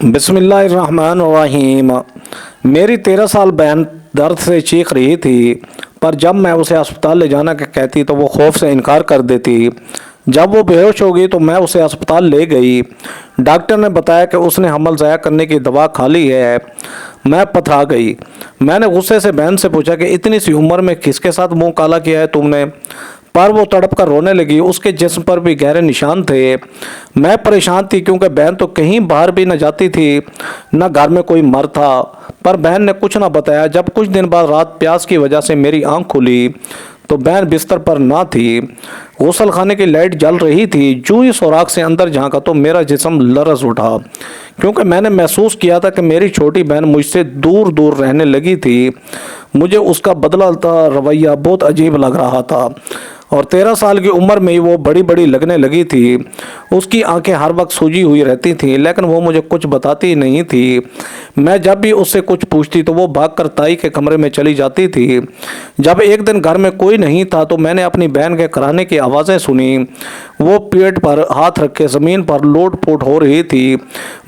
बिस्मिल्लाहिर्रहमानिर्रहीम। मेरी 13 साल बहन दर्द से चीख रही थी, पर जब मैं उसे अस्पताल ले जाना का कहती तो वो खौफ से इनकार कर देती। जब वो बेहोश हो गई तो मैं उसे अस्पताल ले गई। डॉक्टर ने बताया कि उसने हमल ज़ाया करने की दवा खा ली है। मैं पथरा गई। मैंने गुस्से से बहन से पूछा कि इतनी सी उम्र में किसके साथ मुंह काला किया है तुमने। पर वो तड़प कर रोने लगी। उसके जिस्म पर भी गहरे निशान थे। मैं परेशान थी क्योंकि बहन तो कहीं बाहर भी न जाती थी, न घर में कोई मर था। पर बहन ने कुछ न बताया। जब कुछ दिन बाद रात प्यास की वजह से मेरी आंख खुली तो बहन बिस्तर पर ना थी। गुसल खाने की लाइट जल रही थी। जूं ही सुराख से अंदर झांका तो मेरा जिस्म लरज उठा, क्योंकि मैंने महसूस किया था कि मेरी छोटी बहन मुझसे दूर दूर रहने लगी थी। मुझे उसका बदलता रवैया बहुत अजीब लग रहा था और 13 साल की उम्र में ही वो बड़ी बड़ी लगने लगी थी। उसकी आंखें हर वक्त सूजी हुई रहती थीं, लेकिन वो मुझे कुछ बताती नहीं थी। मैं जब भी उससे कुछ पूछती तो वो भागकर ताई के कमरे में चली जाती थी। जब एक दिन घर में कोई नहीं था तो मैंने अपनी बहन के कराने की आवाज़ें सुनी। वो पेट पर हाथ रख के ज़मीन पर लोट पोट हो रही थी,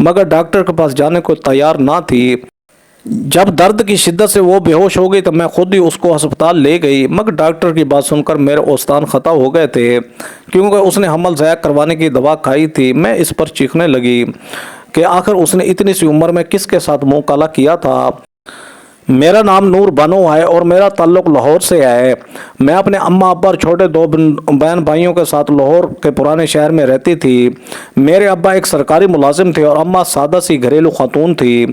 मगर डॉक्टर के पास जाने को तैयार ना थी। जब दर्द की शिद्दत से वो बेहोश हो गई तो मैं खुद ही उसको अस्पताल ले गई, मगर डॉक्टर की बात सुनकर मेरे औस्तान ख़ता हो गए थे, क्योंकि उसने हमल ज़ाया करवाने की दवा खाई थी। मैं इस पर चीखने लगी कि आखिर उसने इतनी सी उम्र में किसके साथ मुंह काला किया था। मेरा नाम नूर बानो है और मेरा ताल्लुक़ लाहौर से है। मैं अपने अम्मा अब्बा और छोटे दो बहन भाइयों के साथ लाहौर के पुराने शहर में रहती थी। मेरे अब्बा एक सरकारी मुलाजिम थे और अम्मा सादा सी घरेलू खातून थी।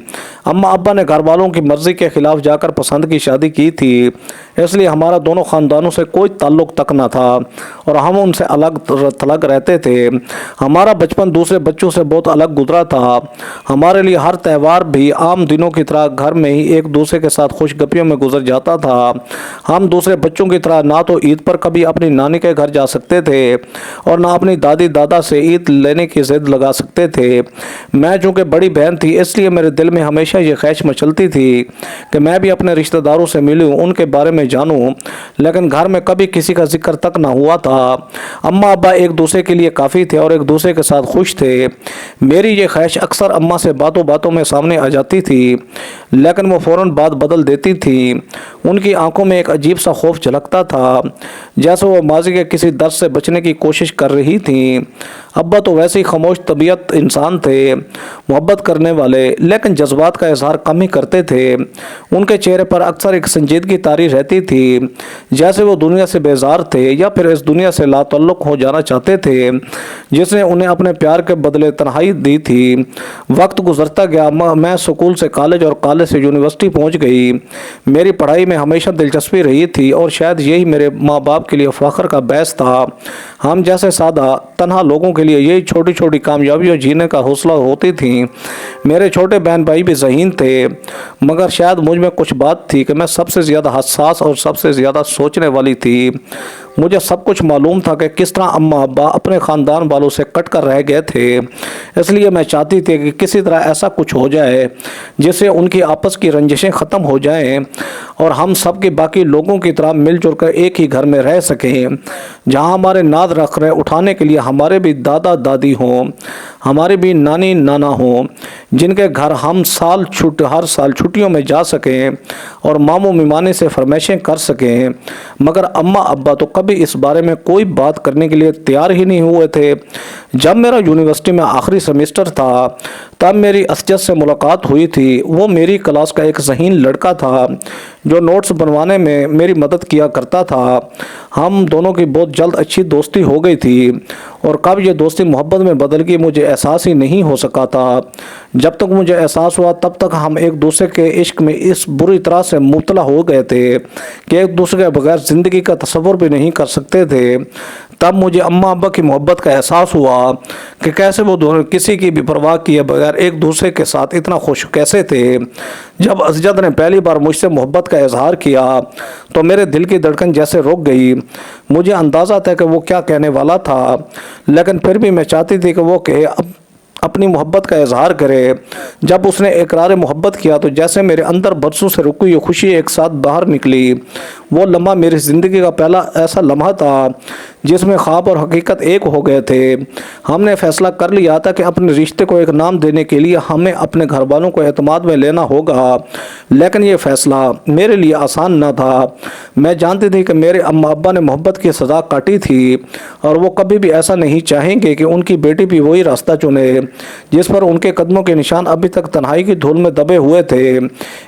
अम्मा अब्बा ने घर वालों की मर्ज़ी के ख़िलाफ़ जाकर पसंद की शादी की थी, इसलिए हमारा दोनों ख़ानदानों से कोई ताल्लुक़ तक न था और हम उनसे अलग थलग रहते थे। हमारा बचपन दूसरे बच्चों से बहुत अलग गुजरा था। हमारे लिए हर त्यौहार भी आम दिनों की तरह घर में ही एक दूसरे के साथ खुशगपियों में गुजर जाता था। हम दूसरे बच्चों की तरह ना तो ईद पर कभी अपनी नानी के घर जा सकते थे और ना अपनी दादी दादा से ईद लेने की जिद लगा सकते थे। मैं चूँकि बड़ी बहन थी, इसलिए मेरे दिल में हमेशा ये ख्वाहिश मचलती थी कि मैं भी अपने रिश्तेदारों से मिलूं, उनके बारे में जानूं, लेकिन घर में कभी किसी का जिक्र तक ना हुआ था। अम्मा अब्बा एक दूसरे के लिए काफ़ी थे और एक दूसरे के साथ खुश थे। मेरी ये ख्वाहिश अक्सर अम्मा से बातों बातों में सामने आ जाती थी, लेकिन वो फ़ौरन बात बदल देती थी। उनकी आंखों में एक अजीब सा खौफ झलकता था, जैसे वो माजी के किसी दर्द से बचने की कोशिश कर रही थी। अब्बा तो वैसे ही खामोश तबीयत इंसान थे, मोहब्बत करने वाले, लेकिन जज्बात का इजहार कम ही करते थे। उनके चेहरे पर अक्सर एक संजीदगी तारी रहती थी, जैसे वो दुनिया से बेजार थे या फिर इस दुनिया से लातल्लुक हो जाना चाहते थे, जिसने उन्हें अपने प्यार के बदले तन्हाई दी थी। वक्त गुजरता गया। मैं स्कूल से कॉलेज और कॉलेज से यूनिवर्सिटी पहुंच गई। मेरी पढ़ाई में हमेशा दिलचस्पी रही थी और शायद यही मेरे माँ बाप के लिए फ़ख्र का बैस था। हम जैसे सादा तन्हा लोगों के लिए यही छोटी छोटी कामयाबियाँ जीने का हौसला होती थी। मेरे छोटे बहन भाई भी ज़हीन थे, मगर शायद मुझ में कुछ बात थी कि मैं सबसे ज़्यादा हसास और सबसे ज़्यादा सोचने वाली थी। मुझे सब कुछ मालूम था कि किस तरह अम्मा अब्बा अपने ख़ानदान वालों से कट कर रह गए थे, इसलिए मैं चाहती थी कि किसी तरह ऐसा कुछ हो जाए जिससे उनकी आपस की रंजिशें ख़त्म हो जाएं और हम सब के बाकी लोगों की तरह मिलजुल कर एक ही घर में रह सकें, जहां हमारे नाद रख रहे उठाने के लिए हमारे भी दादा दादी हों, हमारे भी नानी नाना हों, जिनके घर हम हर साल छुट्टियों में जा सकें और मामू मिमाने से फरमाइशें कर सकें। मगर अम्मा अब्बा तो कभी इस बारे में कोई बात करने के लिए तैयार ही नहीं हुए थे। जब मेरा यूनिवर्सिटी में आखिरी सेमेस्टर था तब मेरी असजद से मुलाकात हुई थी। वो मेरी क्लास का एक ज़हीन लड़का था जो नोट्स बनवाने में मेरी मदद किया करता था। हम दोनों की बहुत जल्द अच्छी दोस्ती हो गई थी और कब ये दोस्ती मोहब्बत में बदल गई मुझे एहसास ही नहीं हो सका था। जब तक मुझे एहसास हुआ तब तक हम एक दूसरे के इश्क में इस बुरी तरह से मुब्तला हो गए थे कि एक दूसरे के बगैर ज़िंदगी का तसव्वुर भी नहीं कर सकते थे। तब मुझे अम्मा अब्बा की मोहब्बत का एहसास हुआ कि कैसे वो दोनों किसी की भी परवाह किए बगैर एक दूसरे के साथ इतना खुश कैसे थे। जब असजद ने पहली बार मुझसे मोहब्बत का इजहार किया तो मेरे दिल की धड़कन जैसे रुक गई। मुझे अंदाज़ा था कि वो क्या कहने वाला था, लेकिन फिर भी मैं चाहती थी कि वो कहे اپنی محبت کا اظہار کرے۔ جب اس نے اقرار محبت کیا تو جیسے میرے اندر برسوں سے رکی ہوئی خوشی ایک ساتھ باہر نکلی۔ وہ لمحہ میری زندگی کا پہلا ایسا لمحہ تھا جس میں خواب اور حقیقت ایک ہو گئے تھے۔ ہم نے فیصلہ کر لیا تھا کہ اپنے رشتے کو ایک نام دینے کے لیے ہمیں اپنے گھر والوں کو اعتماد میں لینا ہوگا، لیکن یہ فیصلہ میرے لیے آسان نہ تھا۔ میں جانتی تھی کہ میرے اماں ابا نے محبت کی سزا کاٹی تھی اور وہ کبھی بھی ایسا نہیں چاہیں گے کہ ان کی بیٹی بھی وہی راستہ چنے جس پر ان کے قدموں کے نشان ابھی تک تنہائی کی دھول میں دبے ہوئے تھے۔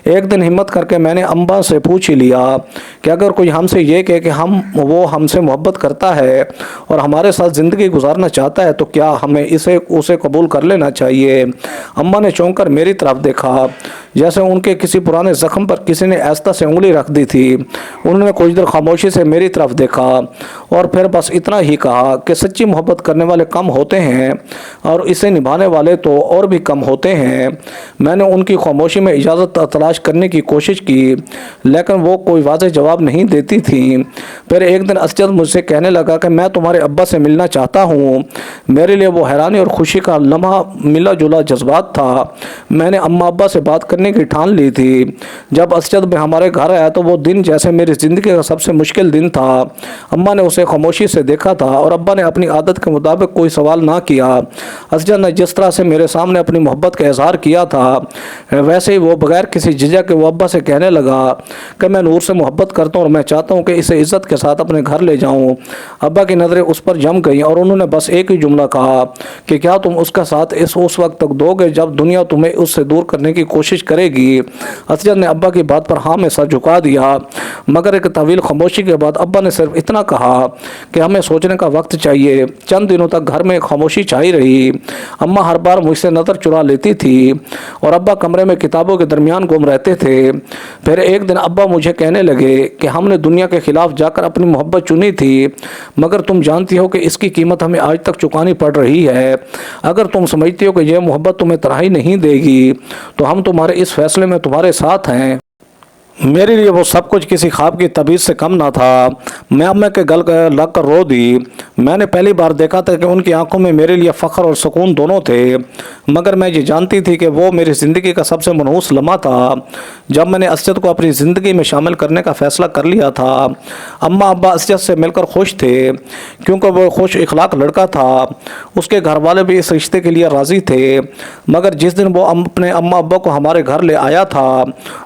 ایک دن ہمت کر کے میں نے اماں سے پوچھ ہی لیا کہ اگر کوئی ہم سے یہ کہے کہ وہ ہم سے محبت کرتا ہے اور ہمارے ساتھ زندگی گزارنا چاہتا ہے تو کیا ہمیں اسے قبول کر لینا چاہیے؟ اماں نے چونک کر میری طرف دیکھا جیسے ان کے کسی پرانے زخم پر کسی نے آہستہ سے انگلی رکھ دی تھی۔ انہوں نے کچھ دیر خاموشی سے میری طرف دیکھا اور پھر بس اتنا ہی کہا کہ سچی محبت کرنے والے کم ہوتے ہیں اور اسے نبھانے والے تو اور بھی کم ہوتے ہیں۔ میں نے ان کی خاموشی میں اجازت تلاش کرنے کی کوشش کی لیکن وہ کوئی واضح جواب نہیں دیتی تھی۔ پھر ایک دن اسجد مجھ سے کہنے لگا کہ میں تمہارے ابا سے ملنا چاہتا ہوں۔ میرے لیے وہ حیرانی اور خوشی کا لمحہ ملا جلا جذبات تھا۔ میں نے اماں ابا سے بات کرنے کی ٹھان لی تھی۔ جب اسجد میں ہمارے گھر آیا تو وہ دن جیسے میری زندگی کا سب سے مشکل دن تھا۔ اماں نے اسے خاموشی سے دیکھا تھا اور ابا نے اپنی عادت کے مطابق کوئی سوال نہ کیا۔ اسجد نے جس طرح سے میرے سامنے اپنی محبت کا اظہار کیا تھا ویسے ہی وہ بغیر کسی جھجک کے وہ ابا سے کہنے لگا کہ میں نور سے محبت کرتا ہوں اور میں چاہتا ہوں کہ اسے عزت کے ساتھ اپنے گھر لے جاؤں۔ ابا کی نظریں اس پر جم گئیں اور انہوں نے بس ایک ہی جملہ کہا کہ کیا تم اس کا ساتھ اس وقت تک دو گے جب دنیا تمہیں اس سے دور کرنے کی کوشش کرے گی؟ اسجد نے ابا کی بات پر ہاں میں سر جھکا دیا مگر ایک طویل خاموشی کے بعد ابا نے صرف اتنا کہا کہ ہمیں سوچنے کا وقت چاہیے۔ چند دنوں تک گھر میں خاموشی چھائی رہی۔ اماں ہر بار مجھ سے نظر چرا لیتی تھی اور ابا کمرے میں کتابوں کے درمیان گم رہتے تھے۔ پھر ایک دن ابا مجھے کہنے لگے کہ ہم نے دنیا کے خلاف جا کر اپنی محبت چنی تھی مگر تم جانتی ہو کہ اس کی قیمت ہمیں آج تک چکانی پڑ رہی ہے۔ اگر تم سمجھتی ہو کہ یہ محبت تمہیں تنہائی نہیں دے گی تو ہم تمہارے اس فیصلے میں تمہارے ساتھ ہیں۔ میرے لیے وہ سب کچھ کسی خواب کی تعبیر سے کم نہ تھا۔ میں اماں کے گل لگ کر رو دی۔ میں نے پہلی بار دیکھا تھا کہ ان کی آنکھوں میں میرے لیے فخر اور سکون دونوں تھے مگر میں یہ جانتی تھی کہ وہ میری زندگی کا سب سے منحوس لمحہ تھا۔ جب میں نے اسجد کو اپنی زندگی میں شامل کرنے کا فیصلہ کر لیا تھا اماں ابا اسجد سے مل کر خوش تھے کیونکہ وہ خوش اخلاق لڑکا تھا۔ اس کے گھر والے بھی اس رشتے کے لیے راضی تھے مگر جس دن وہ اپنے اماں ابا کو ہمارے گھر لے آیا تھا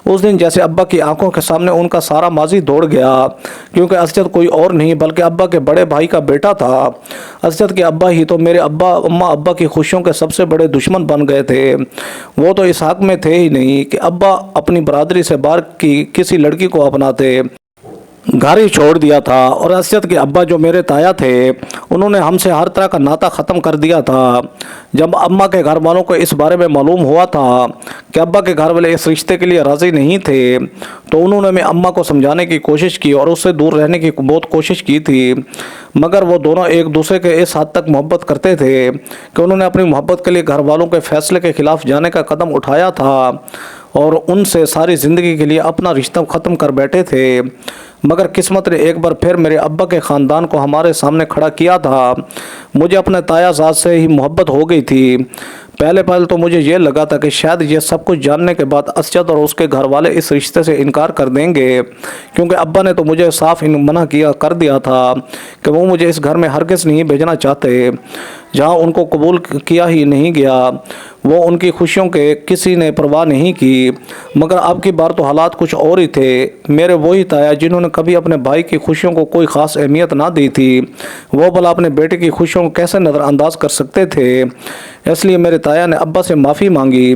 اس دن جیسے ابا کی آنکھوں کے سامنے ان کا سارا ماضی دوڑ گیا کیونکہ اسجد کوئی اور نہیں بلکہ ابا کے بڑے بھائی کا بیٹا تھا۔ اسجد کے ابا ہی تو میرے اماں ابا کی خوشیوں کے سب سے بڑے دشمن بن گئے تھے۔ وہ تو اس حق میں تھے ہی نہیں کہ ابا اپنی برادری سے باہر کی کسی لڑکی کو اپناتے۔ گھر ہی چھوڑ دیا تھا اور اسجد کے ابا جو میرے تایا تھے انہوں نے ہم سے ہر طرح کا ناطہ ختم کر دیا تھا۔ جب اماں کے گھر والوں کو اس بارے میں معلوم ہوا تھا کہ ابا کے گھر والے اس رشتے کے لیے راضی نہیں تھے تو انہوں نے اماں کو سمجھانے کی کوشش کی اور اس سے دور رہنے کی بہت کوشش کی تھی مگر وہ دونوں ایک دوسرے کے اس حد تک محبت کرتے تھے کہ انہوں نے اپنی محبت کے لیے گھر والوں کے فیصلے کے خلاف جانے کا قدم اٹھایا تھا اور ان سے ساری زندگی کے لیے اپنا رشتہ ختم کر بیٹھے تھے۔ مگر قسمت نے ایک بار پھر میرے ابا کے خاندان کو ہمارے سامنے کھڑا کیا تھا۔ مجھے اپنے تایا زاد سے ہی محبت ہو گئی تھی۔ پہلے تو مجھے یہ لگا تھا کہ شاید یہ سب کچھ جاننے کے بعد اسجد اور اس کے گھر والے اس رشتے سے انکار کر دیں گے کیونکہ ابا نے تو مجھے صاف منع کر دیا تھا کہ وہ مجھے اس گھر میں ہرگز نہیں بھیجنا چاہتے جہاں ان کو قبول کیا ہی نہیں گیا۔ وہ ان کی خوشیوں کے کسی نے پرواہ نہیں کی مگر اب کی بار تو حالات کچھ اور ہی تھے۔ میرے وہی تایا جنہوں نے کبھی اپنے بھائی کی خوشیوں کو کوئی خاص اہمیت نہ دی تھی وہ بھلا اپنے بیٹے کی خوشیوں کو کیسے نظر انداز کر سکتے تھے؟ اس لیے میرے تایا نے ابا سے معافی مانگی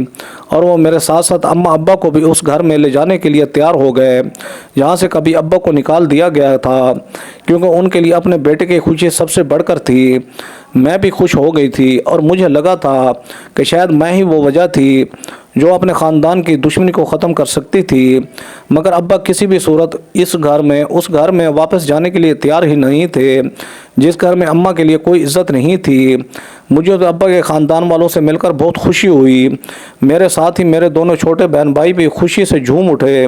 اور وہ میرے ساتھ ساتھ اماں ابا کو بھی اس گھر میں لے جانے کے لیے تیار ہو گئے جہاں سے کبھی ابا کو نکال دیا گیا تھا کیونکہ ان کے لیے اپنے بیٹے کی خوشی سب سے بڑھ کر تھی۔ میں بھی خوش ہو گئی تھی اور مجھے لگا تھا کہ شاید میں ہی وہ وجہ تھی جو اپنے خاندان کی دشمنی کو ختم کر سکتی تھی مگر ابا کسی بھی صورت اس گھر میں واپس جانے کے لیے تیار ہی نہیں تھے جس گھر میں اماں کے لیے کوئی عزت نہیں تھی۔ مجھے تو ابا کے خاندان والوں سے مل کر بہت خوشی ہوئی۔ میرے ساتھ ہی میرے دونوں چھوٹے بہن بھائی بھی خوشی سے جھوم اٹھے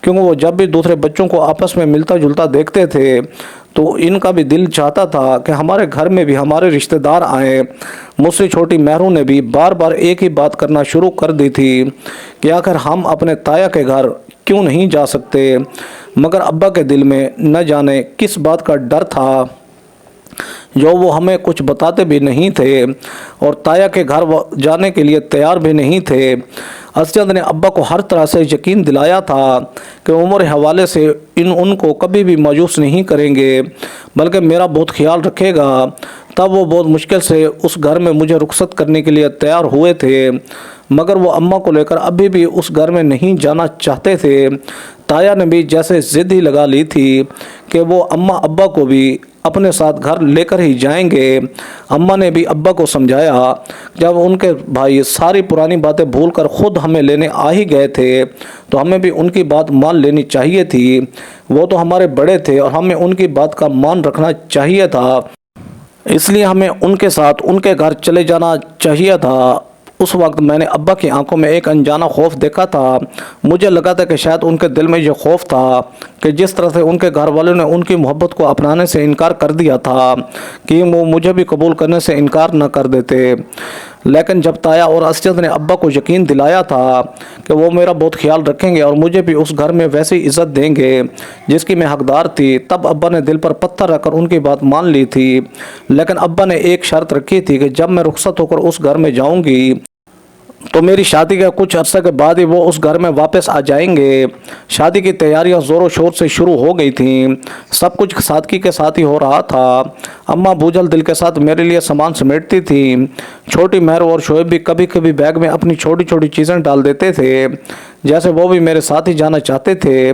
کیونکہ وہ جب بھی دوسرے بچوں کو آپس میں ملتا جلتا دیکھتے تھے تو ان کا بھی دل چاہتا تھا کہ ہمارے گھر میں بھی ہمارے رشتہ دار آئیں۔ مجھ سے چھوٹی مہروں نے بھی بار بار ایک ہی بات کرنا شروع کر دی تھی کہ آخر ہم اپنے تایا کے گھر کیوں نہیں جا سکتے، مگر ابا کے دل میں نہ جانے کس بات کا ڈر تھا جو وہ ہمیں کچھ بتاتے بھی نہیں تھے اور تایا کے گھر جانے کے لیے تیار بھی نہیں تھے۔ اسجد نے ابا کو ہر طرح سے یقین دلایا تھا کہ عمر حوالے سے ان کو کبھی بھی مایوس نہیں کریں گے بلکہ میرا بہت خیال رکھے گا۔ تب وہ بہت مشکل سے اس گھر میں مجھے رخصت کرنے کے لیے تیار ہوئے تھے، مگر وہ اماں کو لے کر ابھی بھی اس گھر میں نہیں جانا چاہتے تھے۔ تایا نے بھی جیسے ضد ہی لگا لی تھی کہ وہ اماں ابا کو بھی اپنے ساتھ گھر لے کر ہی جائیں گے۔ اماں نے بھی ابا کو سمجھایا، جب ان کے بھائی ساری پرانی باتیں بھول کر خود ہمیں لینے آ ہی گئے تھے تو ہمیں بھی ان کی بات مان لینی چاہیے تھی۔ وہ تو ہمارے بڑے تھے اور ہمیں ان کی بات کا مان رکھنا چاہیے تھا، اس لیے ہمیں ان کے ساتھ ان کے گھر چلے جانا چاہیے تھا۔ اس وقت میں نے ابا کی آنکھوں میں ایک انجانا خوف دیکھا تھا۔ مجھے لگا تھا کہ شاید ان کے دل میں یہ خوف تھا کہ جس طرح سے ان کے گھر والوں نے ان کی محبت کو اپنانے سے انکار کر دیا تھا کہ وہ مجھے بھی قبول کرنے سے انکار نہ کر دیتے۔ لیکن جب تایا اور اسجد نے ابا کو یقین دلایا تھا کہ وہ میرا بہت خیال رکھیں گے اور مجھے بھی اس گھر میں ویسی عزت دیں گے جس کی میں حقدار تھی، تب ابا نے دل پر پتھر رکھ کر ان کی بات مان لی تھی۔ لیکن ابا نے ایک شرط رکھی تھی کہ جب میں رخصت ہو کر اس گھر میں جاؤں گی تو میری شادی کے کچھ عرصے کے بعد ہی وہ اس گھر میں واپس آ جائیں گے۔ شادی کی تیاریاں زور و شور سے شروع ہو گئی تھیں، سب کچھ سادگی کے ساتھ ہی ہو رہا تھا۔ اماں بوجھل دل کے ساتھ میرے لیے سامان سمیٹتی تھیں۔ چھوٹی مہر اور شعیب بھی کبھی کبھی بیگ میں اپنی چھوٹی چھوٹی چیزیں ڈال دیتے تھے جیسے وہ بھی میرے ساتھ ہی جانا چاہتے تھے۔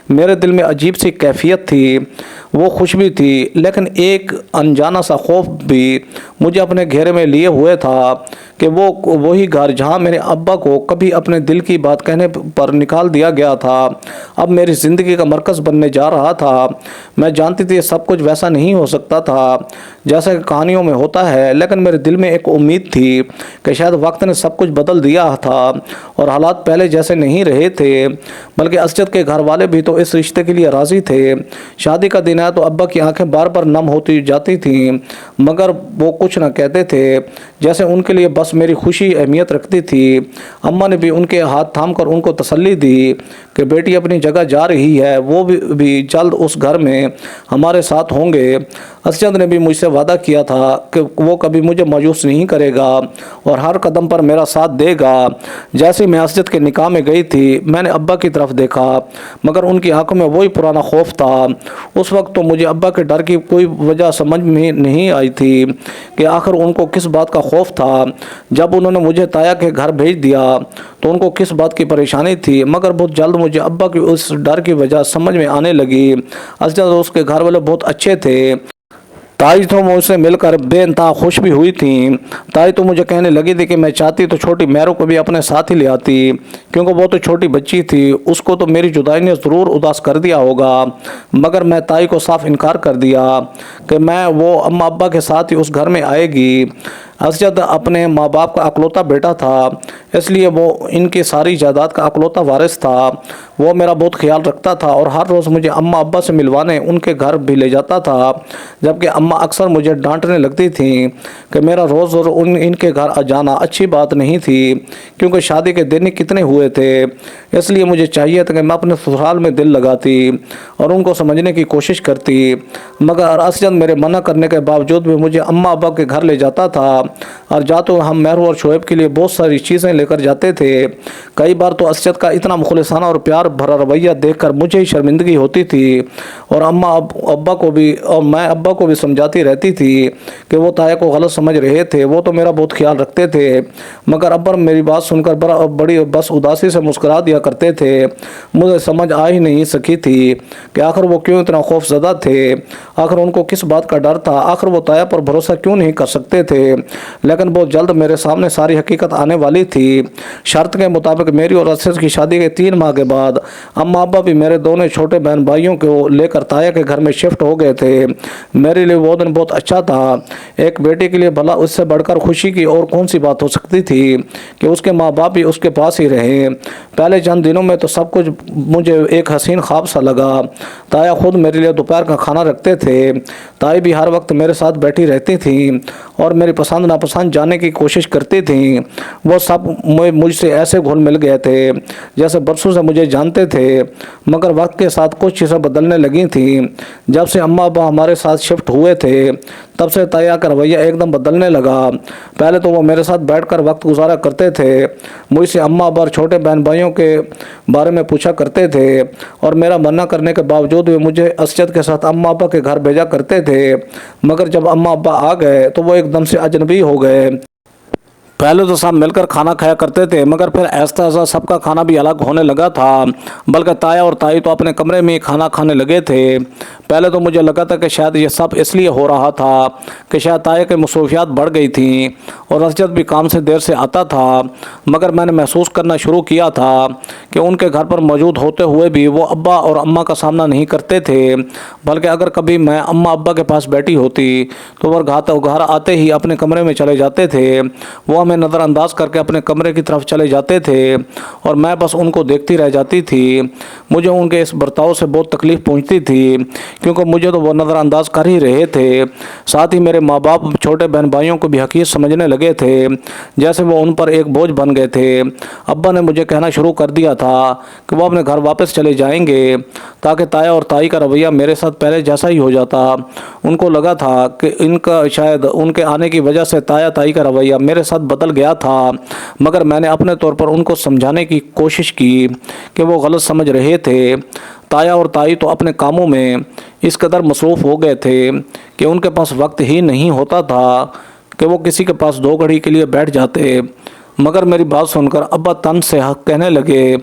میرے دل میں عجیب سی کیفیت تھی، وہ خوش بھی تھی لیکن ایک انجانا سا خوف بھی مجھے اپنے گھیرے میں لیے ہوئے تھا کہ وہی گھر جہاں میرے ابا کو کبھی اپنے دل کی بات کہنے پر نکال دیا گیا تھا اب میری زندگی کا مرکز بننے جا رہا تھا۔ میں جانتی تھی سب کچھ ویسا نہیں ہو سکتا تھا جیسا کہ کہانیوں میں ہوتا ہے، لیکن میرے دل میں ایک امید تھی کہ شاید وقت نے سب کچھ بدل دیا تھا اور حالات پہلے جیسے نہیں رہے تھے، بلکہ اسجد کے گھر والے بھی تو اس رشتے کے لیے راضی تھے۔ شادی کا دن آیا تو ابا کی آنکھیں بار بار نم ہوتی جاتی تھیں مگر وہ کچھ نہ کہتے تھے، جیسے ان کے لیے بس میری خوشی اہمیت رکھتی تھی۔ اماں نے بھی ان کے ہاتھ تھام کر ان کو تسلی دی کہ بیٹی اپنی جگہ جا رہی ہے، وہ بھی جلد اس گھر میں ہمارے ساتھ ہوں گے۔ اسجد نے بھی مجھ سے وعدہ کیا تھا کہ وہ کبھی مجھے مایوس نہیں کرے گا اور ہر قدم پر میرا ساتھ دے گا۔ جیسے میں اسجد کے نکاح میں گئی تھی میں نے ابا کی طرف دیکھا مگر ان کی آنکھوں میں وہی پرانا خوف تھا۔ اس وقت تو مجھے ابا کے ڈر کی کوئی وجہ سمجھ میں نہیں آئی تھی کہ آخر ان کو کس بات کا خوف تھا۔ جب انہوں نے مجھے تایا کے گھر بھیج دیا تو ان کو کس بات کی پریشانی تھی، مگر بہت جلد مجھے ابا کی اس ڈر کی وجہ سمجھ میں آنے لگی۔ اسجد اور اس کے گھر والے بہت اچھے تھے۔ تائی تو مجھ سے مل کر بے انتہا خوش بھی ہوئی تھیں۔ تائی تو مجھے کہنے لگی تھی کہ میں چاہتی تو چھوٹی مہروں کو بھی اپنے ساتھ ہی لے آتی کیونکہ وہ تو چھوٹی بچی تھی، اس کو تو میری جدائی نے ضرور اداس کر دیا ہوگا، مگر میں تائی کو صاف انکار کر دیا کہ وہ اماں ابا کے ساتھ ہی اس گھر میں آئے گی۔ اسجد اپنے ماں باپ کا اکلوتا بیٹا تھا، اس لیے وہ ان کی ساری جائیداد کا اکلوتا وارث تھا۔ وہ میرا بہت خیال رکھتا تھا اور ہر روز مجھے اماں ابا سے ملوانے ان کے گھر بھی لے جاتا تھا، جبکہ اماں اکثر مجھے ڈانٹنے لگتی تھیں کہ میرا روز ان کے گھر آ جانا اچھی بات نہیں تھی کیونکہ شادی کے دن ہی کتنے ہوئے تھے، اس لیے مجھے چاہیے تھا کہ میں اپنے سسرال میں دل لگاتی اور ان کو سمجھنے کی کوشش کرتی، مگر اسجد میرے منع کرنے کے باوجود بھی مجھے اماں ابا کے گھر لے جاتا تھا اور جاتے ہم مہرو اور شعیب کے لیے بہت ساری چیزیں لے کر جاتے تھے۔ کئی بار تو اسجد کا اتنا مخلصانہ اور پیار بھرا رویہ دیکھ کر مجھے ہی شرمندگی ہوتی تھی اور اماں ابا کو بھی اور میں ابا کو بھی سمجھاتی رہتی تھی کہ وہ تایا کو غلط سمجھ رہے تھے، وہ تو میرا بہت خیال رکھتے تھے، مگر ابا میری بات سن کر بڑی بس اداسی سے مسکرا دیا کرتے تھے۔ مجھے سمجھ آ ہی نہیں سکی تھی کہ آخر وہ کیوں اتنا خوف زدہ تھے، آخر ان کو کس بات کا ڈر تھا، آخر وہ تایا پر بھروسہ کیوں نہیں کر سکتے تھے۔ لیکن بہت جلد میرے سامنے ساری حقیقت آنے والی تھی۔ شرط کے مطابق कि मेरी और असद की शादी के 3 माह के बाद अम्मा अब्बा भी मेरे दोनों छोटे बहन भाइयों को लेकर ताया के घर में शिफ्ट हो गए थे। मेरे लिए वो दिन बहुत अच्छा था। एक बेटे के लिए भला उससे बढ़कर खुशी की और कौन सी बात हो सकती थी कि उसके माँ बाप भी उसके पास ही रहे। पहले चंद दिनों में तो सब कुछ मुझे एक हसीन ख्वाब सा लगा। ताया खुद मेरे लिए दोपहर का खाना रखते थे। ताई भी हर वक्त मेरे साथ बैठी रहती थी और मेरी पसंद नापसंद जानने की कोशिश करती थी। वो सब मुझसे ऐसे घुल मिल गए थे जैसे बरसों से मुझे जानते थे, मगर वक्त के साथ कुछ चीज़ें बदलने लगी थी। जब से अम्मा अब्बा हमारे साथ शिफ्ट हुए थे तब से ताया का रवैया एकदम बदलने लगा। पहले तो वो मेरे साथ बैठकर वक्त गुजारा करते थे, मुझसे अम्मा अब्बा और छोटे बहन भाइयों के बारे में पूछा करते थे और मेरा मना करने के बावजूद वे मुझे असजद के साथ अम्मा अब्बा के घर भेजा करते थे। मगर जब अम्मा अब्बा आ गए तो वो एकदम से अजनबी हो गए। पहले तो सब मिलकर खाना खाया करते थे, मगर फिर ऐसा ऐसा सबका खाना भी अलग होने लगा था। बल्कि ताया और ताई तो अपने कमरे में ही खाना खाने लगे थे। पहले तो मुझे लगा था कि शायद ये सब इसलिए हो रहा था कि शायद ताया की मसरूफियात बढ़ गई थी और असजद भी काम से देर से आता था। मगर मैंने महसूस करना शुरू किया था कि उनके घर पर मौजूद होते हुए भी वो अब्बा और अम्मा का सामना नहीं करते थे। बल्कि अगर कभी मैं अम्मा अब्बा के पास बैठी होती तो वो घर आते ही अपने कमरे में चले जाते थे। वो हमें नज़रअंदाज करके अपने कमरे की तरफ चले जाते थे और मैं बस उनको देखती रह जाती थी। मुझे उनके इस बर्ताव से बहुत तकलीफ़ पहुंचती थी क्योंकि मुझे तो वो नज़रअंदाज कर ही रहे थे। साथ ही मेरे माँ बाप छोटे बहन भाइयों को भी हकीर समझने लगे थे, जैसे वो उन पर एक बोझ बन गए थे। अब्बा ने मुझे कहना शुरू कर दिया था कि वो अपने घर वापस चले जाएंगे ताकि ताया और ताई का रवैया मेरे साथ पहले जैसा ही हो जाता। उनको लगा था कि इनका शायद उनके आने की वजह से ताया ताई का रवैया मेरे साथ बदल गया था, मगर मैंने अपने तौर पर उनको समझाने की कोशिश की कि वो गलत समझ रहे थे। ताया और ताई तो अपने कामों में इस कदर मसरूफ़ हो गए थे कि उनके पास वक्त ही नहीं होता था कि वो किसी के पास 2 घड़ी के लिए बैठ जाते। मगर मेरी बात सुनकर अब्बा तन से कहने लगे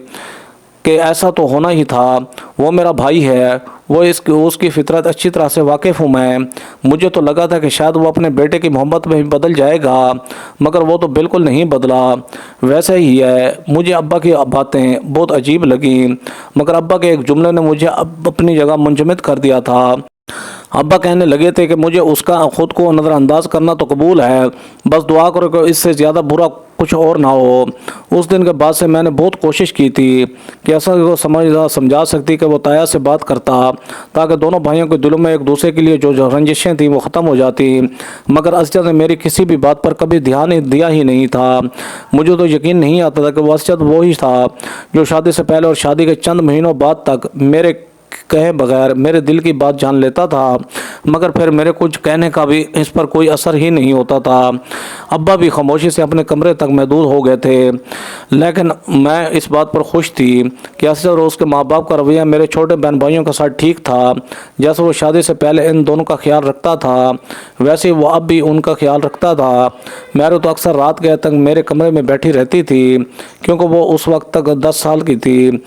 कि ऐसा तो होना ही था, वो मेरा भाई है, वो उसकी फितरत अच्छी तरह से वाकिफ़ हूँ मैं। मुझे तो लगा था कि शायद वो अपने बेटे की मोहब्बत में भी बदल जाएगा, मगर वो तो बिल्कुल नहीं बदला, वैसे ही है। मुझे अब्बा की बातें बहुत अजीब लगी, मगर अब्बा के एक जुमले ने मुझे अपनी जगह मुंजमद कर दिया था। अब्बा कहने लगे थे कि मुझे उसका ख़ुद को नज़रअंदाज करना तो कबूल है, बस दुआ करो कि इससे ज़्यादा बुरा कुछ और ना हो। उस दिन के बाद से मैंने बहुत कोशिश की थी कि ऐसा को समझा सकती कि वो ताया से बात करता ताकि दोनों भाइयों के दिलों में एक दूसरे के लिए जो रंजिशें थीं वो ख़त्म हो जाती, मगर असजद ने मेरी किसी भी बात पर कभी ध्यान दिया ही नहीं था। मुझे तो यकीन नहीं आता था कि वो असजद वो ही था जो शादी से पहले और शादी के चंद महीनों बाद तक मेरे कहे बगैर मेरे दिल की बात जान लेता था, मगर फिर मेरे कुछ कहने का भी इस पर कोई असर ही नहीं होता था। अब्बा भी खामोशी से अपने कमरे तक महदूद हो गए थे, लेकिन मैं इस बात पर खुश थी कि असद और उसके माँ बाप का रवैया मेरे छोटे बहन भाइयों के साथ ठीक था। जैसे वो शादी से पहले इन दोनों का ख्याल रखता था वैसे वो अब भी उनका ख्याल रखता था। मेरे तो अक्सर रात गए तक मेरे कमरे में बैठी रहती थी क्योंकि वो उस वक्त तक 10 साल की थी,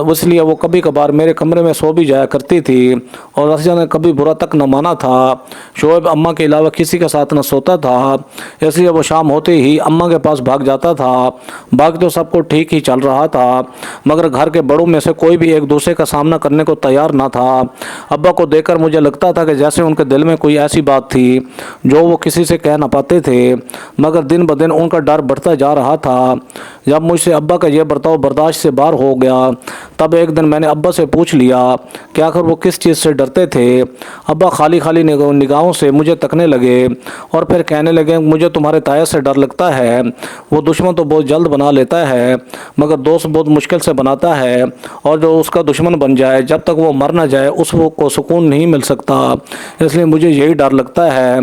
इसलिए वो कभी कभार मेरे कमरे में सो भी जाया करती थी और रसिया ने कभी बुरा तक न माना था। शोएब अम्मा के अलावा किसी के साथ न सोता था, इसलिए वो शाम होते ही अम्मा के पास भाग जाता था। बाकी तो सब कुछ ठीक ही चल रहा था, मगर घर के बड़ों में से कोई भी एक दूसरे का सामना करने को तैयार ना था। अब्बा को देखकर मुझे लगता था कि जैसे उनके दिल में कोई ऐसी बात थी जो वो किसी से कह ना पाते थे, मगर दिन ब दिन उनका डर बढ़ता जा रहा था। जब मुझसे अब्बा का यह बर्ताव बर्दाश्त से बाहर हो गया तब एक दिन मैंने अब्बा से पूछ लिया कि आखिर वो किस चीज़ से डरते थे। अब्बा खाली खाली निगाहों से मुझे तकने लगे और फिर कहने लगे, मुझे तुम्हारे ताया से डर लगता है। वो दुश्मन तो बहुत जल्द बना लेता है मगर दोस्त बहुत मुश्किल से बनाता है, और जो उसका दुश्मन बन जाए जब तक वो मर ना जाए उसको सुकून नहीं मिल सकता। इसलिए मुझे यही डर लगता है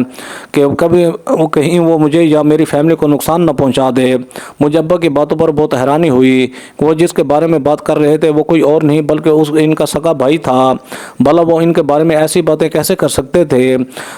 कि कभी कहीं वो मुझे या मेरी फैमिली को नुकसान न पहुँचा दे। मुझे अब्बा की बातों पर बहुत हैरानी हुई कि वो जिसके बारे में बात कर रहे थे वो कोई और नहीं बल्कि उस इनका सगा भाई था। भला वो इनके बारे में ऐसी बातें कैसे कर सकते थे।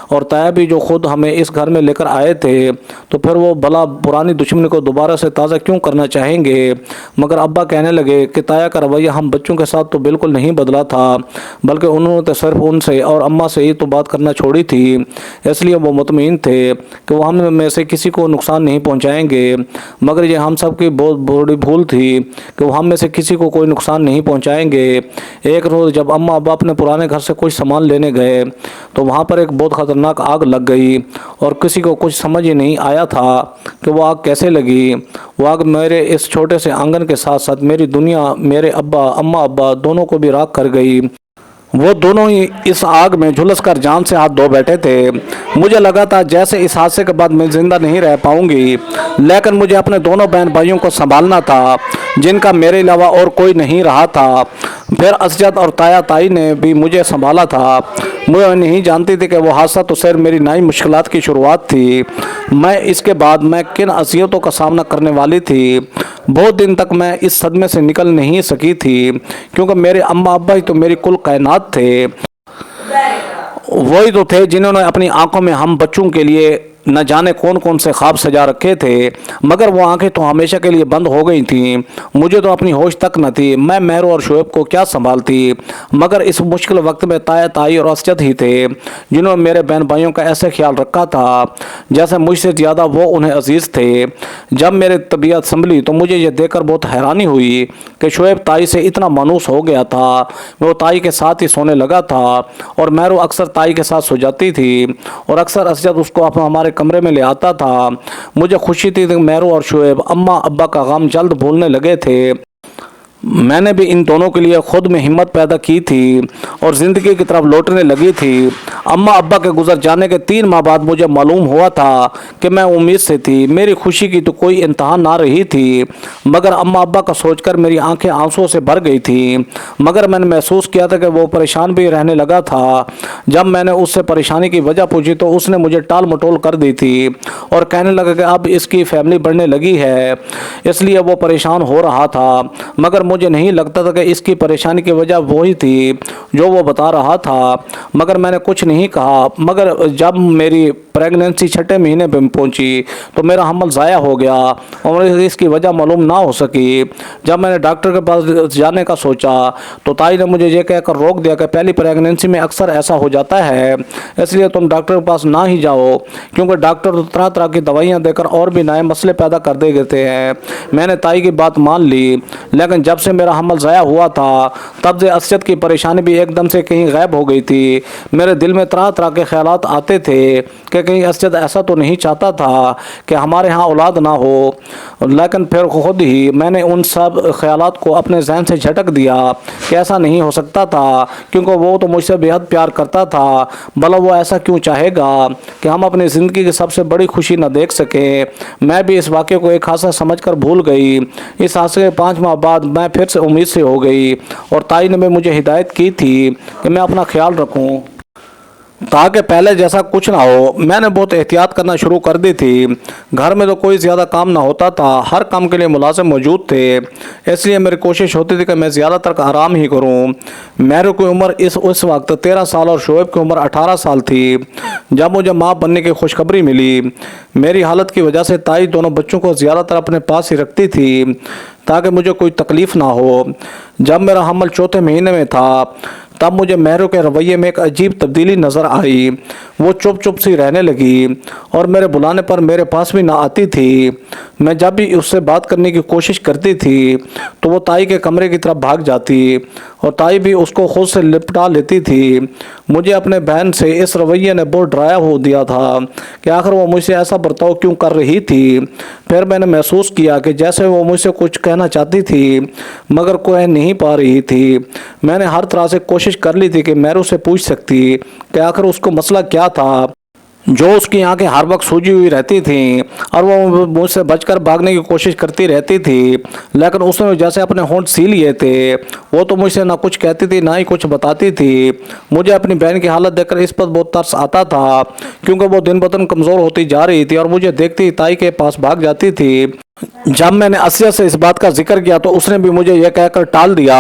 और ताया भी जो खुद हमें इस घर में लेकर आए थे, तो फिर वो भला पुरानी दुश्मनी को दोबारा से ताज़ा क्यों करना चाहेंगे। मगर अब्बा कहने लगे कि ताया का रवैया हम बच्चों के साथ तो बिल्कुल नहीं बदला था, बल्कि उन्होंने तो सिर्फ उनसे और अम्मा से ही तो बात करना छोड़ी थी। इसलिए वो मुतमईन थे कि वो हम में से किसी को नुकसान नहीं पहुंचाएंगे। मगर ये हम सब की बहुत बड़ी भूल थी कि वो हम में से किसी को कोई नुकसान नहीं पहुंचाएंगे। एक रोज़ जब अम्मा अब्बा अपने पुराने घर से कुछ सामान लेने गए तो वहाँ पर एक बहुत ख़तरनाक आग लग गई और किसी को कुछ समझ ही नहीं आया था कि वो आग कैसे लगी। वो आग मेरे इस छोटे से आंगन के साथ साथ मेरी दुनिया, मेरे अम्मा अब्बा दोनों को भी राख कर गई। वो दोनों ही इस आग में झुलस कर जान से हाथ धो बैठे थे। मुझे लगा था जैसे इस हादसे के बाद मैं ज़िंदा नहीं रह पाऊंगी, लेकिन मुझे अपने दोनों बहन भाइयों को संभालना था जिनका मेरे अलावा और कोई नहीं रहा था। फिर असजद और ताया ताई ने भी मुझे संभाला था। मुझे नहीं जानती थी कि वो हादसा तो सिर्फ मेरी नई मुश्किलात की शुरुआत थी। मैं इसके बाद मैं किन अज़ियतों का सामना करने वाली थी। बहुत दिन तक मैं इस सदमे से निकल नहीं सकी थी, क्योंकि मेरे अम्मा अब्बा ही तो मेरी कुल कायनात थे। वही तो थे जिन्होंने अपनी आंखों में हम बच्चों के लिए न जाने कौन कौन से ख्वाब सजा रखे थे, मगर वो आंखें तो हमेशा के लिए बंद हो गई थीं। मुझे तो अपनी होश तक न थी। मैं मेहर और शोएब को क्या संभालती। मगर इस मुश्किल वक्त में ताया ताई और असजद ही थे जिन्होंने मेरे बहन भाइयों का ऐसे ख्याल रखा था जैसे मुझसे ज़्यादा वो उन्हें अजीज़ थे। जब मेरी तबीयत संभली तो मुझे यह देखकर बहुत हैरानी हुई कि शोएब ताई से इतना मानूस हो गया था। वो ताई के साथ ही सोने लगा था और मेहर अक्सर ताई के साथ सो जाती थी और अक्सर असजद उसको हमारे कमरे में ले आता था। मुझे खुशी थी कि मेहर और शोएब अम्मा अब्बा का गम जल्द भूलने लगे थे। मैंने भी इन दोनों के लिए खुद में हिम्मत पैदा की थी और ज़िंदगी की तरफ लौटने लगी थी। अम्मा अब्बा के गुजर जाने के 3 माह बाद मुझे मालूम हुआ था कि मैं उम्मीद से थी। मेरी खुशी की तो कोई इंतहा ना रही थी, मगर अम्मा अब्बा का सोचकर मेरी आंखें आंसुओं से भर गई थी। मगर मैंने महसूस किया था कि वो परेशान भी रहने लगा था। जब मैंने उससे परेशानी की वजह पूछी तो उसने मुझे टाल मटोल कर दी थी और कहने लगा कि अब इसकी फैमिली बढ़ने लगी है, इसलिए वो परेशान हो रहा था। मगर मुझे नहीं लगता था कि इसकी परेशानी की वजह वही थी जो वो बता रहा था। मगर मैंने कुछ नहीं कहा। मगर जब मेरी प्रेगनेंसी 6ठे महीने में पहुंची तो मेरा हमल ज़ाया हो गया और इसकी वजह मालूम ना हो सकी। जब मैंने डॉक्टर के पास जाने का सोचा तो ताई ने मुझे ये कहकर रोक दिया कि पहली प्रेगनेंसी में अक्सर ऐसा हो जाता है, इसलिए तुम डॉक्टर के पास ना ही जाओ, क्योंकि डॉक्टर तो तरह तरह की दवाइयाँ देकर और भी नए मसले पैदा कर देते हैं। मैंने ताई की बात मान ली, लेकिन जब से मेरा हमल ज़ाया हुआ था तब से असजद की परेशानी भी एकदम से कहीं गायब हो गई थी। मेरे दिल में तरह तरह के ख्यालात आते थे कि कहीं असजद ऐसा तो नहीं चाहता था कि हमारे यहाँ औलाद ना हो। लेकिन फिर खुद ही मैंने उन सब ख्यालात को अपने जहन से झटक दिया कि ऐसा नहीं हो सकता था, क्योंकि वो तो मुझसे बेहद प्यार करता था। भला वो ऐसा क्यों चाहेगा कि हम अपनी ज़िंदगी की सबसे बड़ी खुशी न देख सकें। मैं भी इस वाक़े को एक हादसा समझकर भूल गई। इस हादसे के 5 माह बाद मैं फिर से उम्मीद से हो गई और ताई ने भी मुझे हिदायत की थी कि मैं अपना ख्याल रखूं ताकि पहले जैसा कुछ ना हो। मैंने बहुत एहतियात करना शुरू कर दी थी। घर में तो कोई ज़्यादा काम ना होता था, हर काम के लिए मुलाजिम मौजूद थे, इसलिए मेरी कोशिश होती थी कि मैं ज़्यादातर आराम ही करूं। मेरे की उम्र उस वक्त 13 साल और शोएब की उम्र 18 साल थी जब मुझे माँ बनने की खुशखबरी मिली। मेरी हालत की वजह से ताई दोनों बच्चों को ज़्यादातर अपने पास ही रखती थी ताकि मुझे कोई तकलीफ़ ना हो। जब मेरा हमल 4थे महीने में था तब मुझे मेहर के रवैये में एक अजीब तब्दीली नज़र आई। वो चुप चुप सी रहने लगी और मेरे बुलाने पर मेरे पास भी ना आती थी। मैं जब भी उससे बात करने की कोशिश करती थी तो वो ताई के कमरे की तरफ भाग जाती और ताई भी उसको खुद से लिपटा लेती थी। मुझे अपने बहन से इस रवैये ने बहुत डराया हो दिया था कि आखिर वो मुझसे ऐसा बर्ताव क्यों कर रही थी। फिर मैंने महसूस किया कि जैसे वो मुझसे कुछ कहना चाहती थी मगर कह नहीं पा रही थी। मैंने हर तरह से कोशिश कर ली थी कि मेहर से पूछ सकती कि आखिर उसको मसला क्या था जो उसकी आंखें हर वक्त सूजी हुई रहती थीं और वो मुझसे बचकर भागने की कोशिश करती रहती थी, लेकिन उसने जैसे अपने होंठ सी लिए थे। वो तो मुझसे ना कुछ कहती थी ना ही कुछ बताती थी। मुझे अपनी बहन की हालत देखकर इस पर बहुत तरस आता था, क्योंकि वो दिन ब दिन कमज़ोर होती जा रही थी और मुझे देखती ताई के पास भाग जाती थी। जब मैंने असलियत से इस बात का जिक्र किया तो उसने भी मुझे यह कहकर टाल दिया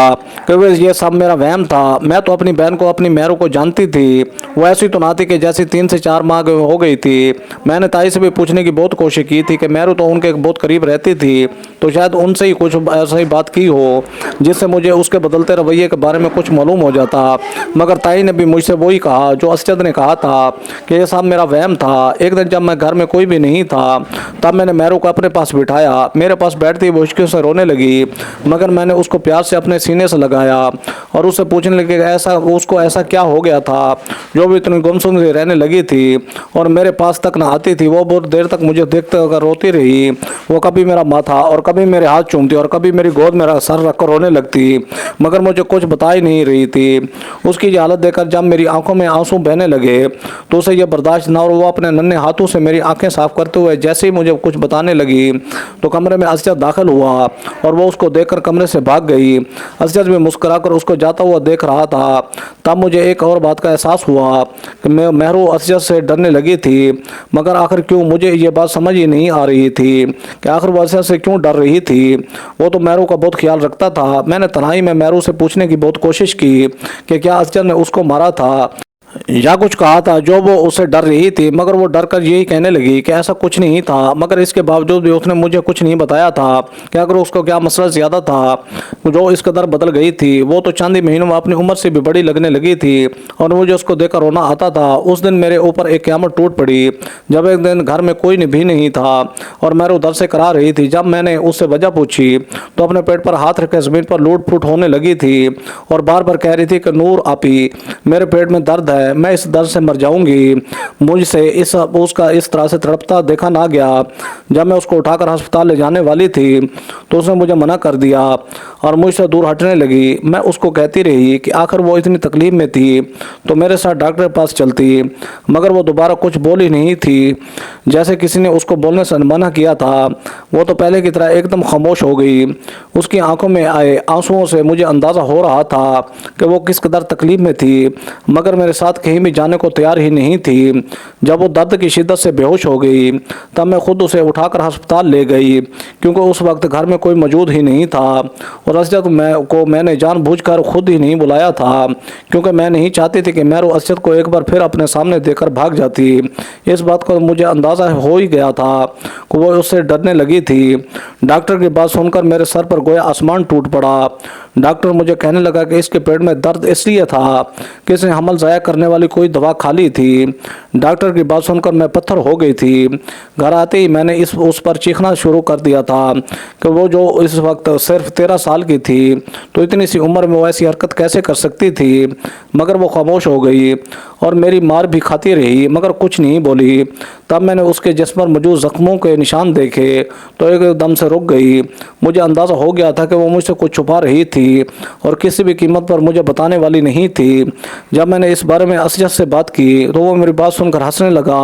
कि वो ये सब मेरा वहम था। मैं तो अपनी बहन को, अपनी मेहरू को जानती थी। वो ऐसी तो ना थी कि जैसी 3 से 4 माह हो गई थी। मैंने ताई से भी पूछने की बहुत कोशिश की थी कि मेहरू तो उनके बहुत करीब रहती थी, तो शायद उनसे ही कुछ ऐसा ही बात की हो जिससे मुझे उसके बदलते रवैये के बारे में कुछ मालूम हो जाता। मगर ताई ने भी मुझसे वही कहा जो असजद ने कहा था कि ये सब मेरा वहम था। एक दिन जब मैं घर में कोई भी नहीं था तब मैंने मेहरू को अपने पास बिठाया। मेरे पास बैठती वो मुश्किल से रोने लगी, मगर मैंने उसको प्यार से अपने सीने से लगाया और उससे पूछने लगी ऐसा उसको ऐसा क्या हो गया था जो भी इतनी गुमसुम से रहने लगी थी और मेरे पास तक ना आती थी। वो बहुत देर तक मुझे देखते हुए रोती रही। वो कभी मेरा माथा और कभी मेरे हाथ चूमती और कभी मेरी गोद में सर रखकर रोने लगती, मगर मुझे कुछ बता ही नहीं रही थी। उसकी ये हालत देखकर जब मेरी आंखों में आंसू बहने लगे तो उसे यह बर्दाश्त न, और वो अपने नन्हे हाथों से मेरी आंखें साफ करते हुए जैसे ही मुझे कुछ बताने लगी तो कमरे में असजद दाखिल हुआ और वो उसको देखकर कमरे से भाग गई। असजद भी मुस्कुराकर उसको जाता हुआ देख रहा था। तब मुझे एक और बात का एहसास हुआ कि मैं मेहरू असजद से डरने लगी थी, मगर आखिर क्यों मुझे ये बात समझ ही नहीं आ रही थी कि आखिर वो असजद से क्यों डर रही थी। वो तो मेहरू का बहुत ख्याल रखता था। मैंने तन्हाई में मेहरू से पूछने की बहुत कोशिश की कि क्या असजद ने उसको मारा था या कुछ कहा था जो वो उससे डर रही थी, मगर वो डर कर यही कहने लगी कि ऐसा कुछ नहीं था। मगर इसके बावजूद भी उसने मुझे कुछ नहीं बताया था कि अगर उसको क्या मसला ज़्यादा था जो इस कदर बदल गई थी। वो तो चंद ही महीनों में अपनी उम्र से भी बड़ी लगने लगी थी और मुझे उसको देखकर रोना आता था। उस दिन मेरे ऊपर एक क़यामत टूट पड़ी जब एक दिन घर में कोई भी नहीं था और मेरे दर से करा रही थी। जब मैंने उससे वजह पूछी तो अपने पेट पर हाथ रखकर ज़मीन पर लूट फूट होने लगी थी और बार बार कह रही थी कि नूर आपी, मेरे पेट में दर्द है, मैं इस दर्द से मर जाऊंगी। मुझसे उसका इस तरह से तड़पता देखा ना गया। जब मैं उसको उठाकर अस्पताल ले जाने वाली थी तो उसने मुझे मना कर दिया और मुझसे दूर हटने लगी। मैं उसको कहती रही कि आखिर वो इतनी तकलीफ में थी तो मेरे साथ डॉक्टर के पास चलती, मगर वो दोबारा कुछ बोली नहीं थी, जैसे किसी ने उसको बोलने से मना किया था। वो तो पहले की तरह एकदम खामोश हो गई। उसकी आंखों में आए आंसुओं से मुझे अंदाज़ा हो रहा था कि वो किस कदर तकलीफ में थी, मगर मेरे साथ कहीं भी जाने को तैयार ही नहीं थी। जब वो दर्द की शिद्दत से बेहोश हो गई तब मैं खुद उसे उठाकर अस्पताल ले गई, क्योंकि उस वक्त घर में कोई मौजूद ही नहीं था और असजद मैंने जानबूझकर खुद ही नहीं बुलाया था, क्योंकि मैं नहीं चाहती थी कि मेहरू असजद को एक बार फिर अपने सामने देखकर भाग जाती। इस बात को मुझे अंदाज़ा हो ही गया था कि वो उससे डरने लगी थी। डॉक्टर की बात सुनकर मेरे सर पर गोया आसमान टूट पड़ा। डॉक्टर मुझे कहने लगा कि इसके पेट में दर्द इसलिए था कि इसने हमल ज़ाया करने वाली कोई दवा खा ली थी। डॉक्टर की बात सुनकर मैं पत्थर हो गई थी। घर आते ही मैंने उस पर चीखना शुरू कर दिया था कि वो जो इस वक्त सिर्फ 13 साल की थी तो इतनी सी उम्र में वो ऐसी हरकत कैसे कर सकती थी। मगर वो खामोश हो गई और मेरी मार भी खाती रही, मगर कुछ नहीं बोली। तब मैंने उसके जिस्म पर मौजूद जख्मों के निशान देखे तो एकदम से रुक गई। मुझे अंदाज़ा हो गया था कि वो मुझसे कुछ छुपा रही थी और किसी भी कीमत पर मुझे बताने वाली नहीं थी। जब मैंने इस बारे में असजद से बात की तो वो मेरी बात सुनकर हंसने लगा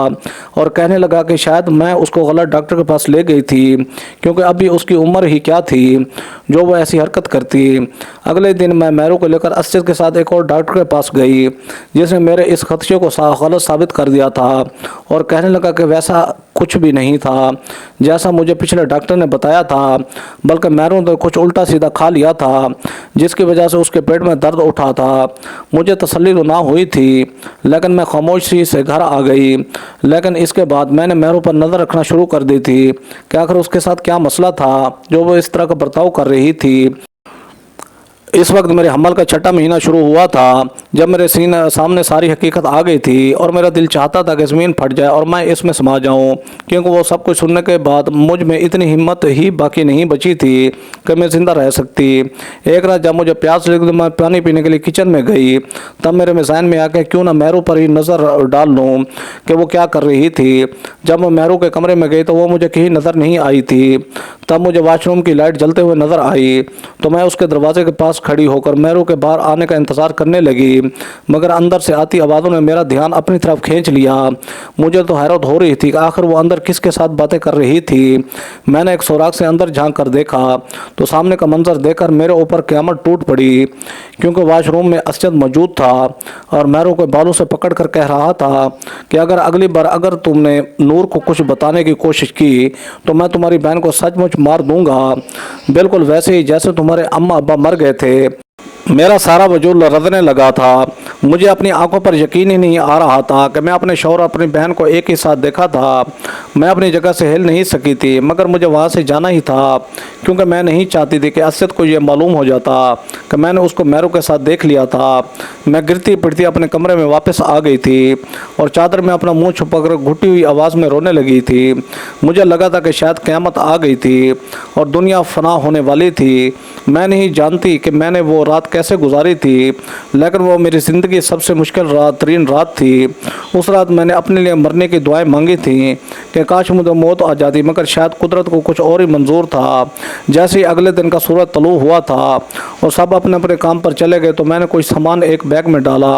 और कहने लगा कि शायद मैं उसको गलत डॉक्टर के पास ले गई थी, क्योंकि अभी उसकी उम्र ही क्या थी जो वो ऐसी हरकत करती। अगले दिन मैं मेहरू को लेकर असजद के साथ एक और डॉक्टर के पास गई जिसने मेरे इस खदशे को गलत साबित कर दिया था और कहने लगा कि वैसा कुछ भी नहीं था जैसा मुझे पिछले डॉक्टर ने बताया था, बल्कि मेहरू ने कुछ उल्टा सीधा खा लिया था जिसकी वजह से उसके पेट में दर्द उठा था। मुझे तसल्ली तो ना हुई थी, लेकिन मैं खामोशी से घर आ गई। लेकिन इसके बाद मैंने मेहरू पर नज़र रखना शुरू कर दी थी कि आखिर उसके साथ क्या मसला था जो वो इस तरह का बर्ताव कर रही थी। इस वक्त मेरे हमल का 6वां महीना शुरू हुआ था जब मेरे सीने सामने सारी हकीकत आ गई थी और मेरा दिल चाहता था कि ज़मीन फट जाए और मैं इसमें समा जाऊं, क्योंकि वो सब कुछ सुनने के बाद मुझ में इतनी हिम्मत ही बाकी नहीं बची थी कि मैं ज़िंदा रह सकती। एक रात जब मुझे प्यास लगी तो मैं पानी पीने के लिए किचन में गई। तब मेरे जहन में आके क्यों ना मेहरू पर ही नज़र डाल लूँ कि वो क्या कर रही थी। जब मैं मेहरू के कमरे में गई तो वो मुझे कहीं नज़र नहीं आई थी। तब मुझे वाशरूम की लाइट जलते हुए नज़र आई तो मैं उसके दरवाजे के पास पास खड़ी होकर मेहरू के बाहर आने का इंतज़ार करने लगी, मगर अंदर से आती आवाज़ों ने मेरा ध्यान अपनी तरफ खींच लिया। मुझे तो हैरत हो रही थी कि आखिर वो अंदर किसके साथ बातें कर रही थी। मैंने एक सुराख से अंदर झांक कर देखा तो सामने का मंजर देखकर मेरे ऊपर क़यामत टूट पड़ी, क्योंकि वॉशरूम में असद मौजूद था और मेहरू को बालों से पकड़ कर कह रहा था कि अगली बार अगर तुमने नूर को कुछ बताने की कोशिश की तो मैं तुम्हारी बहन को सचमुच मार दूंगा, बिल्कुल वैसे ही जैसे तुम्हारे अम्मा अब्बा मर गए थे। मेरा सारा वजूद लरज़ने लगा था। मुझे अपनी आंखों पर यकीन ही नहीं आ रहा था कि मैं अपने शौहर और अपनी बहन को एक ही साथ देखा था। मैं अपनी जगह से हिल नहीं सकी थी, मगर मुझे वहाँ से जाना ही था, क्योंकि मैं नहीं चाहती थी कि असद को ये मालूम हो जाता कि मैंने उसको मेहरू के साथ देख लिया था। मैं गिरती पिटती अपने कमरे में वापस आ गई थी और चादर में अपना मुँह छुपाकर घुटी हुई आवाज़ में रोने लगी थी। मुझे लगा था कि शायद क़यामत आ गई थी और दुनिया फना होने वाली थी। मैं नहीं जानती कि मैंने वो रात कैसे गुजारी थी, लेकिन वो मेरी ज़िंदगी सबसे मुश्किल तरीन रात थी। उस रात मैंने अपने लिए मरने की दुआएं मांगी थी कि काश मुझे मौत आ जाती, मगर शायद कुदरत को कुछ और ही मंजूर था। जैसे ही अगले दिन का सूरज तलू हुआ था और सब अपने अपने काम पर चले गए तो मैंने कोई सामान एक बैग में डाला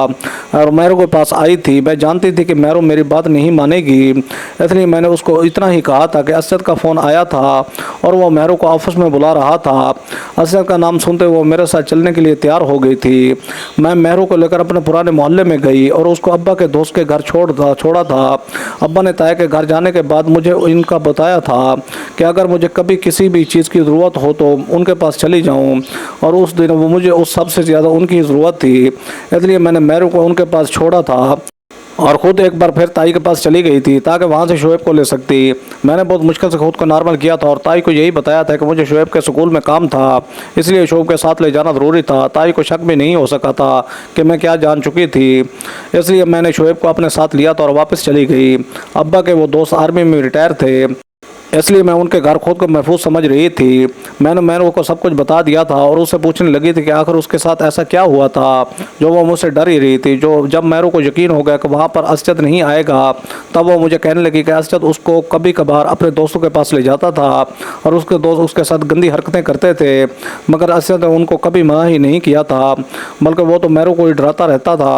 और मेहरू के पास आई थी। मैं जानती थी कि मेहरू मेरी बात नहीं मानेगी, इसलिए मैंने उसको इतना ही कहा था कि असद का फ़ोन आया था और वो मेहरू को ऑफिस में बुला रहा था। असद का नाम सुनते वो मेरे साथ चलने के लिए तैयार हो गई थी। मैं मेहरू को लेकर अपने पुराने मोहल्ले में गई और उसको अब्बा के दोस्त के घर छोड़ा था। अब्बा ने ताया के घर जाने के बाद मुझे इनका बताया था कि अगर मुझे कभी किसी भी चीज़ की ज़रूरत हो तो उनके पास चली जाऊं, और उस दिन वो मुझे उस सबसे ज़्यादा उनकी ज़रूरत थी, इसलिए मैंने मेहरू को उनके पास छोड़ा था और ख़ुद एक बार फिर ताई के पास चली गई थी ताकि वहाँ से शोएब को ले सकती। मैंने बहुत मुश्किल से खुद को नॉर्मल किया था और ताई को यही बताया था कि मुझे शोएब के स्कूल में काम था, इसलिए शोएब के साथ ले जाना ज़रूरी था। ताई को शक भी नहीं हो सका था कि मैं क्या जान चुकी थी, इसलिए मैंने शोएब को अपने साथ लिया था और वापस चली गई। अब्बा के वो दोस्त आर्मी में रिटायर थे, इसलिए मैं उनके घर खुद को महफूज समझ रही थी। मैंने मेहरू को सब कुछ बता दिया था और उससे पूछने लगी थी कि आखिर उसके साथ ऐसा क्या हुआ था जो वो मुझसे डर ही रही थी। जब मेहरू को यकीन हो गया कि वहाँ पर असद नहीं आएगा, तब वो मुझे कहने लगी कि असद उसको कभी कभार अपने दोस्तों के पास ले जाता था और उसके दोस्त उसके साथ गंदी हरकतें करते थे, मगर असद ने उनको कभी मना ही नहीं किया था, बल्कि वो तो मेहरू को ही डराता रहता था।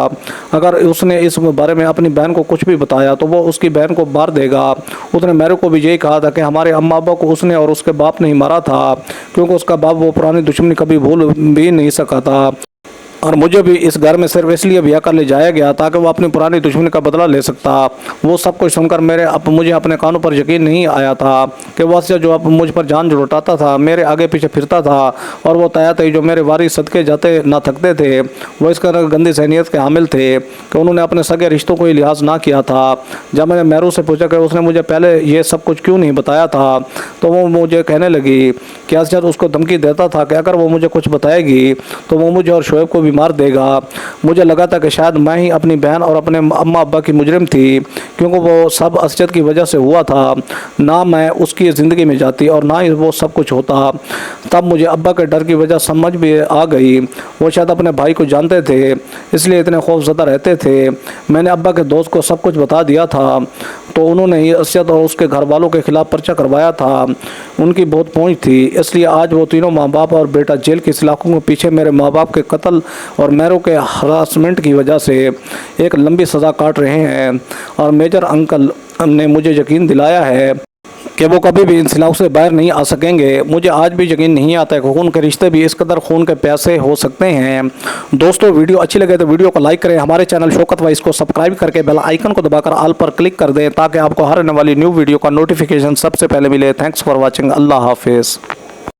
अगर उसने इस बारे में अपनी बहन को कुछ भी बताया तो वो उसकी बहन को मार देगा। उसने मेहरू को भी यही कहा था कि हमारे अम्मा अब्बा को उसने और उसके बाप ने ही मारा था, क्योंकि उसका बाप वो पुरानी दुश्मनी कभी भूल भी नहीं सका था। और मुझे भी इस घर में सिर्फ इसलिए ब्याह कर ले जाया गया ताकि वो अपनी पुरानी दुश्मनी का बदला ले सकता। वो सब कुछ सुनकर मुझे अपने कानों पर यकीन नहीं आया था कि वो असद जो मुझ पर जान लौटाता था, मेरे आगे पीछे फिरता था, और वो ताया ताई जो मेरे वारिस सदके जाते ना थकते थे, वो इस तरह गंदी सहनियत के हामिल थे कि उन्होंने अपने सगे रिश्तों को ही लिहाज ना किया था। जब मैंने मेहरू से पूछा कि उसने मुझे पहले ये सब कुछ क्यों नहीं बताया था, तो वो मुझे कहने लगी कि असद उसको धमकी देता था कि अगर वो मुझे कुछ बताएगी तो वो मुझे और शोएब को भी मार देगा। मुझे लगा था कि शायद मैं ही अपनी बहन और अपने अम्मा अब्बा की मुजरिम थी, क्योंकि वो सब असद की वजह से हुआ था। ना मैं उसकी ज़िंदगी में जाती और ना ही वो सब कुछ होता। तब मुझे अब्बा के डर की वजह समझ भी आ गई। वो शायद अपने भाई को जानते थे, इसलिए इतने खौफज़दा रहते थे। मैंने अब्बा के दोस्त को सब कुछ बता दिया था, तो उन्होंने ही असद और उसके घर वालों के खिलाफ पर्चा करवाया था। उनकी बहुत पहुँच थी, इसलिए आज वो तीनों माँ बाप और बेटा जेल की सलाखों के पीछे मेरे माँ बाप के कत्ल और मेहरू के हरासमेंट की वजह से एक लंबी सज़ा काट रहे हैं। और मेजर अंकल ने मुझे यकीन दिलाया है कि वो कभी भी इन सिलाओं से बाहर नहीं आ सकेंगे। मुझे आज भी यकीन नहीं आता है कि खून के रिश्ते भी इस कदर खून के प्यासे हो सकते हैं। दोस्तों, वीडियो अच्छी लगे तो वीडियो को लाइक करें, हमारे चैनल शौकत वाइस को सब्सक्राइब करके बेल आइकन को दबाकर ऑल पर क्लिक कर दें ताकि आपको हर आने वाली न्यू वीडियो का नोटिफिकेशन सबसे पहले मिले। Thanks for watching. अल्लाह हाफिज़।